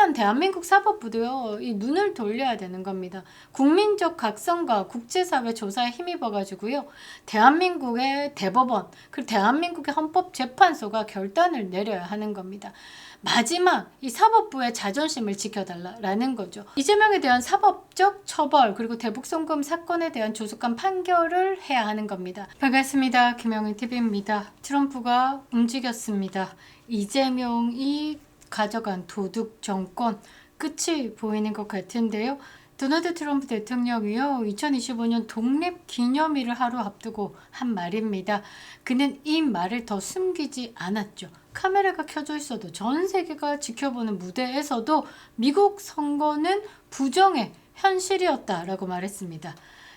한편 대한민국 사법부도요, 이 눈을 돌려야 되는 겁니다. 국민적 각성과 국제사회 조사에 힘입어가지고요, 대한민국의 대법원, 그리고 대한민국의 헌법재판소가 결단을 내려야 하는 겁니다. 마지막 이 사법부의 자존심을 지켜달라는 거죠. 이재명에 대한 사법적 처벌, 그리고 대북송금 사건에 대한 조속한 판결을 해야 하는 겁니다. 반갑습니다. 김영희TV입니다. 트럼프가 움직였습니다. 이재명이 가져간 도둑 정권, 끝이 보이는 것 같은데요. 도널드 트럼프 대통령이요, 2025년 독립기념일을 하루 앞두고 한 말입니다. 그는 이 말을 더 숨기지 않았죠. 카메라가 켜져 있어도 전 세계가 지켜보는 무대에서도 미국 선거는 부정의 현실이었다라고 말했습니다.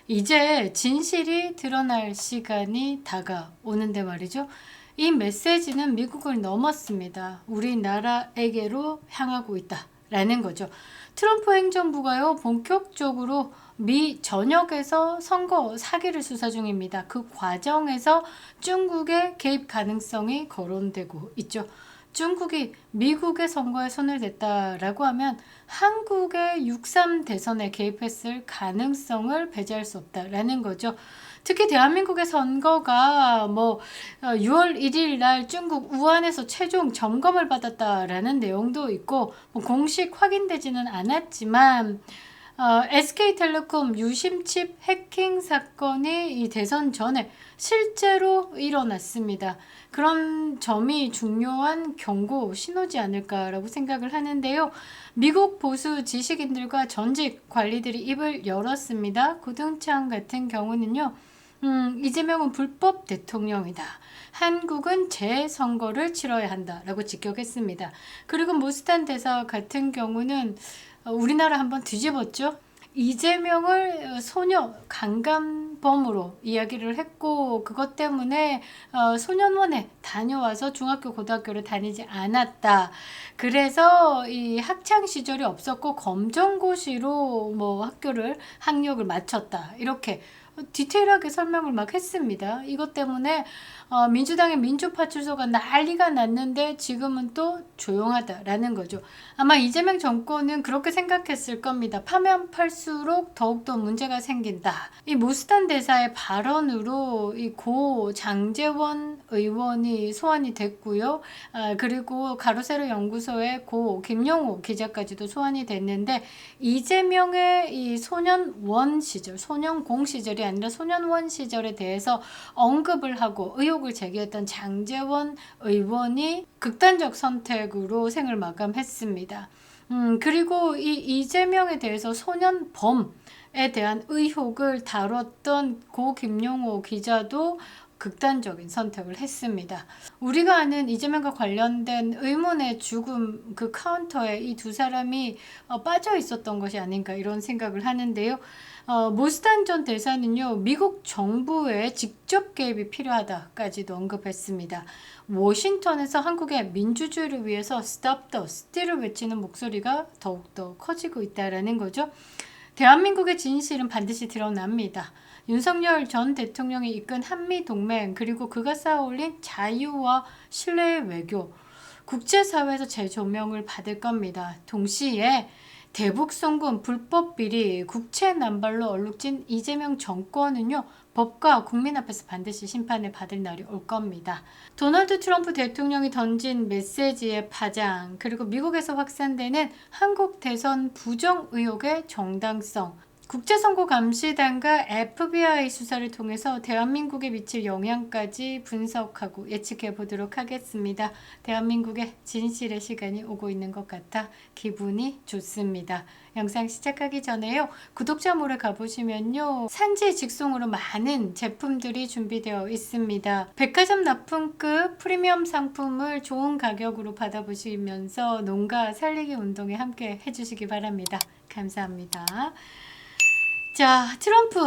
이제 진실이 드러날 시간이 다가오는데 말이죠. 이 메시지는 미국을 넘었습니다. 우리나라에게로 향하고 있다라는 거죠. 트럼프 행정부가요, 본격적으로 미 전역에서 선거 사기를 수사 중입니다. 그 과정에서 중국의 개입 가능성이 거론되고 있죠. 중국이 미국의 선거에 손을 댔다라고 하면 한국의 6.3 대선에 개입했을 가능성을 배제할 수 없다라는 거죠. 특히 대한민국의 선거가 6월 1일 날 중국 우한에서 최종 점검을 받았다라는 내용도 있고, 공식 확인되지는 않았지만 SK텔레콤 유심칩 해킹 사건이 이 대선 전에 실제로 일어났습니다. 그런 점이 중요한 경고 신호지 않을까라고 생각을 하는데요. 미국 보수 지식인들과 전직 관리들이 입을 열었습니다. 고등창 같은 경우는요, 이재명은 불법 대통령이다. 한국은 재선거를 치러야 한다라고 직격했습니다. 그리고 모스탄 대사 같은 경우는 우리나라 한번 뒤집었죠. 이재명을 소녀 강간범으로 이야기를 했고, 그것 때문에 소년원에 다녀와서 중학교 고등학교를 다니지 않았다. 그래서 이 학창 시절이 없었고 검정고시로 학교를 학력을 마쳤다. 이렇게 디테일하게 설명을 막 했습니다. 이것 때문에 민주당의 민주파출소가 난리가 났는데 지금은 또 조용하다라는 거죠. 아마 이재명 정권은 그렇게 생각했을 겁니다. 파면 팔수록 더욱더 문제가 생긴다. 이 모스탄 대사의 발언으로 이 고 장제원 의원이 소환이 됐고요. 그리고 가로세로 연구소의 고 김용호 기자까지도 소환이 됐는데, 이재명의 이 소년원 시절, 소년공 시절이 아니라 소년원 시절에 대해서 언급을 하고 의혹을 제기했던 장제원 의원이 극단적 선택으로 생을 마감했습니다. 그리고 이 이재명에 대해서 소년범에 대한 의혹을 다뤘던 고 김용호 기자도 극단적인 선택을 했습니다. 우리가 아는 이재명과 관련된 의문의 죽음 그 카운터에 이 두 사람이 빠져 있었던 것이 아닌가 이런 생각을 하는데요. 모스탄 전 대사는요, 미국 정부의 직접 개입이 필요하다까지도 언급했습니다. 워싱턴에서 한국의 민주주의를 위해서 Stop the Steal을 외치는 목소리가 더욱더 커지고 있다는 거죠. 대한민국의 진실은 반드시 드러납니다. 윤석열 전 대통령이 이끈 한미동맹, 그리고 그가 쌓아올린 자유와 신뢰의 외교, 국제사회에서 재조명을 받을 겁니다. 동시에 대북송금 불법 비리, 국채 남발로 얼룩진 이재명 정권은요, 법과 국민 앞에서 반드시 심판을 받을 날이 올 겁니다. 도널드 트럼프 대통령이 던진 메시지의 파장, 그리고 미국에서 확산되는 한국 대선 부정 의혹의 정당성, 국제선거감시단과 FBI 수사를 통해서 대한민국에 미칠 영향까지 분석하고 예측해 보도록 하겠습니다. 대한민국의 진실의 시간이 오고 있는 것 같아 기분이 좋습니다. 영상 시작하기 전에요, 구독자 몰에 가보시면요, 산지 직송으로 많은 제품들이 준비되어 있습니다. 백화점 납품급 프리미엄 상품을 좋은 가격으로 받아보시면서 농가 살리기 운동에 함께 해주시기 바랍니다. 감사합니다. 자, 트럼프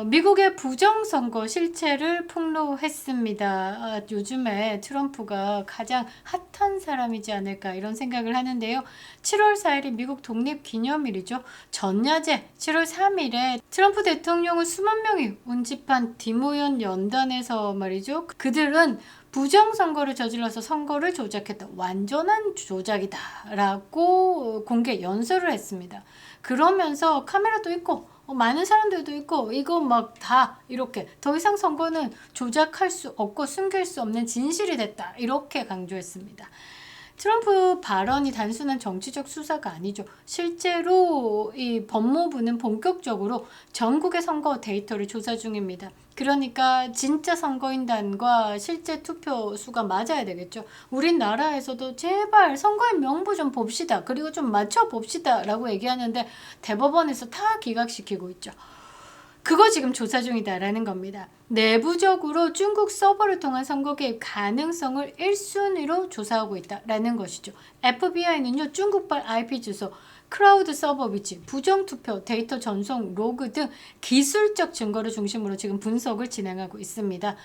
미국의 부정선거 실체를 폭로했습니다. 요즘에 트럼프가 가장 핫한 사람이지 않을까 이런 생각을 하는데요. 7월 4일이 미국 독립기념일이죠. 전야제 7월 3일에 트럼프 대통령은 수만 명이 운집한 디모연 연단에서 말이죠, 그들은 부정선거를 저질러서 선거를 조작했다. 완전한 조작이다라고 공개 연설을 했습니다. 그러면서 카메라도 있고 많은 사람들도 있고 이거 막 다 이렇게 더 이상 선거는 조작할 수 없고 숨길 수 없는 진실이 됐다. 이렇게 강조했습니다. 트럼프 발언이 단순한 정치적 수사가 아니죠. 실제로 이 법무부는 본격적으로 전국의 선거 데이터를 조사 중입니다. 그러니까 진짜 선거인단과 실제 투표 수가 맞아야 되겠죠. 우리나라에서도 제발 선거인 명부 좀 봅시다. 그리고 좀 맞춰 봅시다. 라고 얘기하는데 대법원에서 다 기각시키고 있죠. 그거 지금 조사 중이다라는 겁니다. 내부적으로 중국 서버를 통한 선거 개입 가능성을 1순위로 조사하고 있다라는 것이죠. FBI는요, 중국발 IP 주소, 크라우드 서버 위치, 부정투표, 데이터 전송, 로그 등 기술적 증거를 중심으로 지금 분석을 진행하고 있습니다.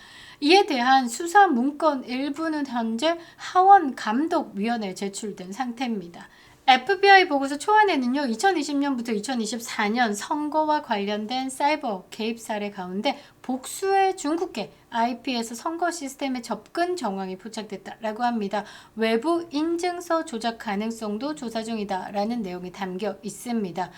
이에 대한 수사 문건 일부는 현재 하원 감독위원회에 제출된 상태입니다. FBI 보고서 초안에는요, 2020년부터 2024년 선거와 관련된 사이버 개입 사례 가운데 복수의 중국계 IP에서 선거 시스템의 접근 정황이 포착됐다라고 합니다. 외부 인증서 조작 가능성도 조사 중이다라는 내용이 담겨 있습니다.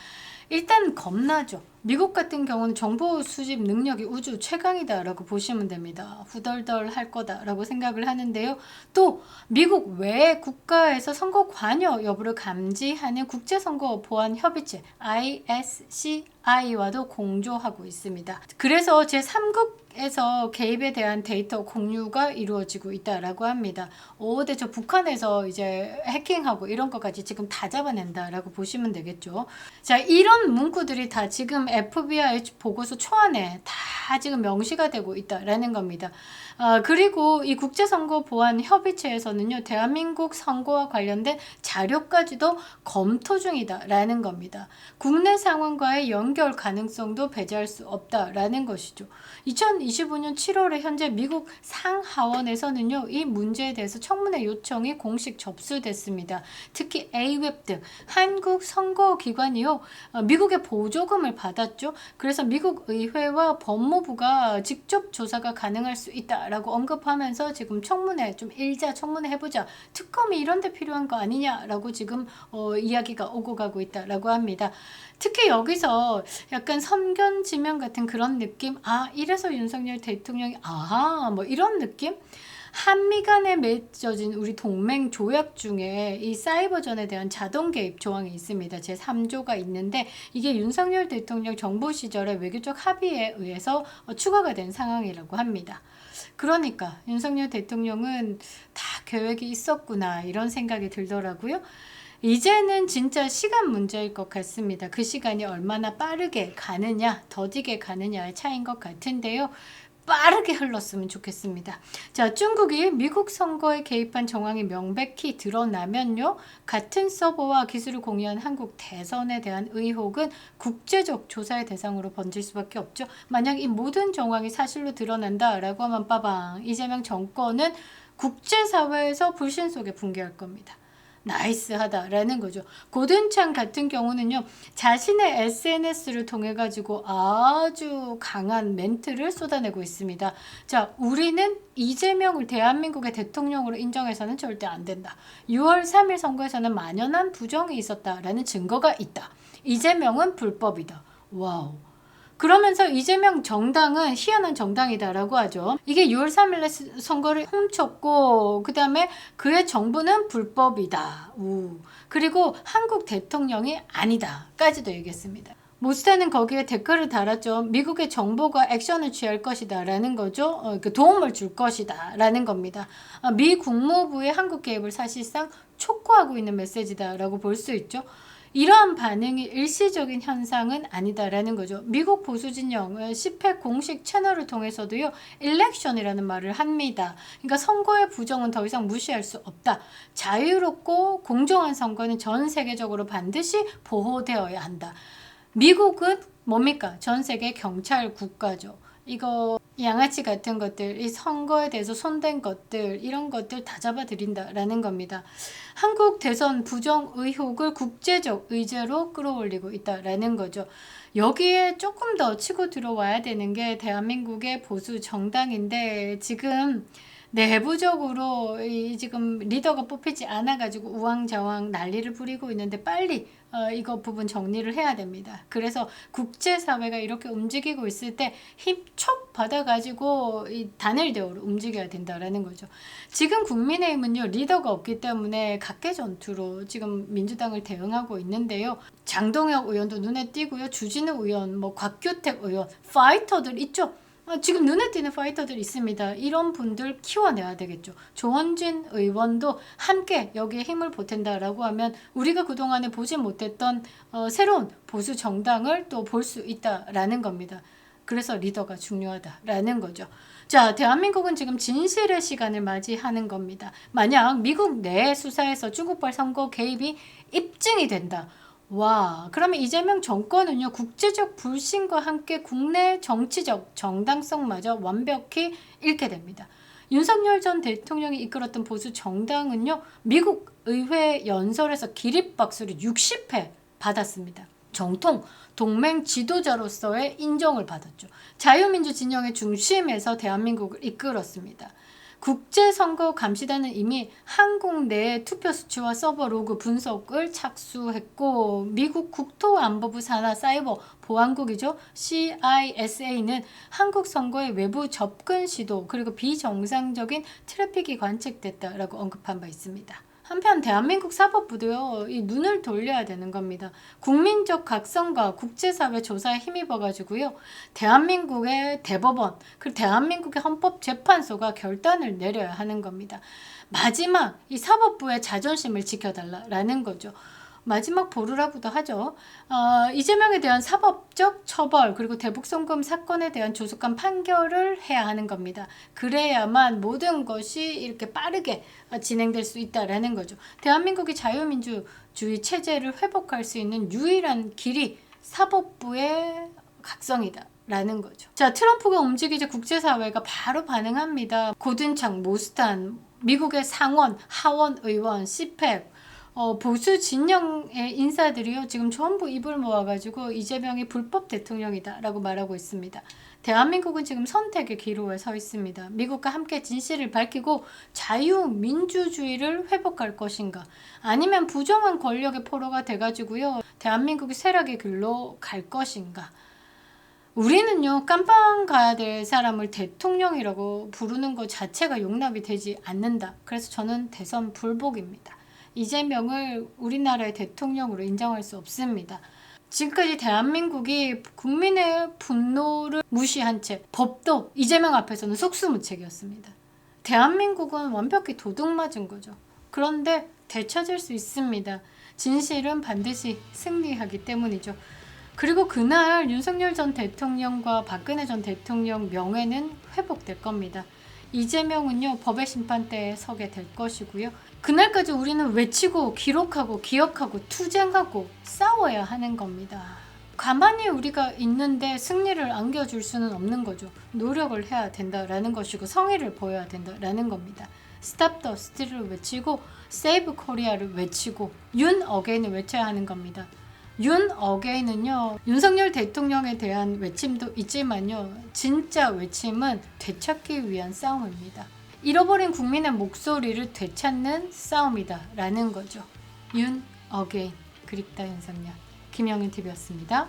일단 겁나죠. 미국 같은 경우는 정보 수집 능력이 우주 최강이다라고 보시면 됩니다. 후덜덜 할 거다라고 생각을 하는데요. 또 미국 외 국가에서 선거 관여 여부를 감지하는 국제선거보안협의체 ISCI와도 공조하고 있습니다. 그래서 제3국에서 개입에 대한 데이터 공유가 이루어지고 있다라고 합니다. 근데 저 북한에서 이제 해킹하고 이런 것까지 지금 다 잡아낸다라고 보시면 되겠죠. 자, 이런 문구들이 다 지금 FBI 보고서 초안에 다 지금 명시가 되고 있다라는 겁니다. 그리고 이 국제선거보안협의체에서는요, 대한민국 선거와 관련된 자료까지도 검토 중이다라는 겁니다. 국내 상황과의 연결 가능성도 배제할 수 없다라는 것이죠. 2025년 7월에 현재 미국 상하원에서는요, 이 문제에 대해서 청문회 요청이 공식 접수됐습니다. 특히 A웹 등 한국 선거기관이요, 미국의 보조금을 받았죠. 그래서 미국 의회와 법무부가 직접 조사가 가능할 수 있다라고 언급하면서 지금 청문회 좀 일자 청문회 해보자. 특검이 이런 데 필요한 거 아니냐라고 지금 이야기가 오고 가고 있다라고 합니다. 특히 여기서 약간 선견지명 같은 그런 느낌, 이래서 윤석열 대통령이 뭐 이런 느낌? 한미 간에 맺어진 우리 동맹 조약 중에 이 사이버전에 대한 자동 개입 조항이 있습니다. 제3조가 있는데 이게 윤석열 대통령 정부 시절의 외교적 합의에 의해서 추가가 된 상황이라고 합니다. 그러니까 윤석열 대통령은 다 계획이 있었구나 이런 생각이 들더라고요. 이제는 진짜 시간 문제일 것 같습니다. 그 시간이 얼마나 빠르게 가느냐, 더디게 가느냐의 차이인 것 같은데요. 빠르게 흘렀으면 좋겠습니다. 자, 중국이 미국 선거에 개입한 정황이 명백히 드러나면요, 같은 서버와 기술을 공유한 한국 대선에 대한 의혹은 국제적 조사의 대상으로 번질 수밖에 없죠. 만약 이 모든 정황이 사실로 드러난다라고 하면 빠방, 이재명 정권은 국제사회에서 불신 속에 붕괴할 겁니다. 나이스하다라는 거죠. 고든창 같은 경우는요, 자신의 SNS를 통해 가지고 아주 강한 멘트를 쏟아내고 있습니다. 자, 우리는 이재명을 대한민국의 대통령으로 인정해서는 절대 안 된다. 6월 3일 선거에서는 만연한 부정이 있었다라는 증거가 있다. 이재명은 불법이다. 와우. 그러면서 이재명 정당은 희한한 정당이다라고 하죠. 이게 6월 3일에 선거를 훔쳤고 그 다음에 그의 정부는 불법이다. 그리고 한국 대통령이 아니다. 까지도 얘기했습니다. 모스타는 거기에 댓글을 달았죠. 미국의 정보가 액션을 취할 것이다 라는 거죠. 도움을 줄 것이다 라는 겁니다. 미 국무부의 한국 개입을 사실상 촉구하고 있는 메시지다 라고 볼 수 있죠. 이러한 반응이 일시적인 현상은 아니다라는 거죠. 미국 보수진영은 10회 공식 채널을 통해서도요, 일렉션이라는 말을 합니다. 그러니까 선거의 부정은 더 이상 무시할 수 없다. 자유롭고 공정한 선거는 전 세계적으로 반드시 보호되어야 한다. 미국은 뭡니까? 전 세계 경찰 국가죠. 이거 양아치 같은 것들, 이 선거에 대해서 손댄 것들, 이런 것들 다 잡아들인다라는 겁니다. 한국 대선 부정 의혹을 국제적 의제로 끌어올리고 있다라는 거죠. 여기에 조금 더 치고 들어와야 되는 게 대한민국의 보수 정당인데 지금 내부적으로 지금 리더가 뽑히지 않아가지고 우왕좌왕 난리를 부리고 있는데 빨리 이거 부분 정리를 해야 됩니다. 그래서 국제사회가 이렇게 움직이고 있을 때 힘촉 받아가지고 이 단일대우로 움직여야 된다라는 거죠. 지금 국민의힘은요 리더가 없기 때문에 각계 전투로 지금 민주당을 대응하고 있는데요. 장동혁 의원도 눈에 띄고요. 주진우 의원, 뭐 곽규택 의원, 파이터들 있죠. 지금 눈에 띄는 파이터들 있습니다. 이런 분들 키워내야 되겠죠. 조원진 의원도 함께 여기에 힘을 보탠다라고 하면 우리가 그동안에 보지 못했던 새로운 보수 정당을 또 볼 수 있다라는 겁니다. 그래서 리더가 중요하다라는 거죠. 자, 대한민국은 지금 진실의 시간을 맞이하는 겁니다. 만약 미국 내 수사에서 중국발 선거 개입이 입증이 된다. 와, 그러면 이재명 정권은요, 국제적 불신과 함께 국내 정치적 정당성마저 완벽히 잃게 됩니다. 윤석열 전 대통령이 이끌었던 보수 정당은요, 미국 의회 연설에서 기립박수를 60회 받았습니다. 정통 동맹 지도자로서의 인정을 받았죠. 자유민주 진영의 중심에서 대한민국을 이끌었습니다. 국제선거감시단은 이미 한국 내 투표 수치와 서버 로그 분석을 착수했고 미국 국토안보부 산하 사이버 보안국이죠. CISA는 한국 선거의 외부 접근 시도 그리고 비정상적인 트래픽이 관측됐다라고 언급한 바 있습니다. 한편 대한민국 사법부도요. 이 눈을 돌려야 되는 겁니다. 국민적 각성과 국제사회 조사에 힘입어가지고요. 대한민국의 대법원 그리고 대한민국의 헌법재판소가 결단을 내려야 하는 겁니다. 마지막 이 사법부의 자존심을 지켜달라는 거죠. 마지막 보루라고도 하죠. 이재명에 대한 사법적 처벌 그리고 대북송금 사건에 대한 조속한 판결을 해야 하는 겁니다. 그래야만 모든 것이 이렇게 빠르게 진행될 수 있다라는 거죠. 대한민국이 자유민주주의 체제를 회복할 수 있는 유일한 길이 사법부의 각성이다. 라는 거죠. 자, 트럼프가 움직이자 국제사회가 바로 반응합니다. 고든창, 모스탄, 미국의 상원, 하원 의원, 시펙 보수 진영의 인사들이요 지금 전부 입을 모아가지고 이재명이 불법 대통령이다 라고 말하고 있습니다. 대한민국은 지금 선택의 기로에 서 있습니다. 미국과 함께 진실을 밝히고 자유민주주의를 회복할 것인가 아니면 부정한 권력의 포로가 돼가지고요 대한민국이 쇠락의 길로 갈 것인가. 우리는요 깜빵 가야 될 사람을 대통령이라고 부르는 것 자체가 용납이 되지 않는다. 그래서 저는 대선 불복입니다. 이재명을 우리나라의 대통령으로 인정할 수 없습니다. 지금까지 대한민국이 국민의 분노를 무시한 채 법도 이재명 앞에서는 속수무책이었습니다. 대한민국은 완벽히 도둑맞은 거죠. 그런데 되찾을 수 있습니다. 진실은 반드시 승리하기 때문이죠. 그리고 그날 윤석열 전 대통령과 박근혜 전 대통령 명예는 회복될 겁니다. 이재명은요 법의 심판대에 서게 될 것이고요. 그날까지 우리는 외치고 기록하고 기억하고 투쟁하고 싸워야 하는 겁니다. 가만히 우리가 있는데 승리를 안겨줄 수는 없는 거죠. 노력을 해야 된다라는 것이고 성의를 보여야 된다라는 겁니다. Stop the Steal을 외치고 Save Korea를 외치고 윤 어게인을 외쳐야 하는 겁니다. 윤 어게인은요 윤석열 대통령에 대한 외침도 있지만요 진짜 외침은 되찾기 위한 싸움입니다. 잃어버린 국민의 목소리를 되찾는 싸움이다 라는 거죠. 윤 어게인 그립다 윤석열 김영윤TV였습니다.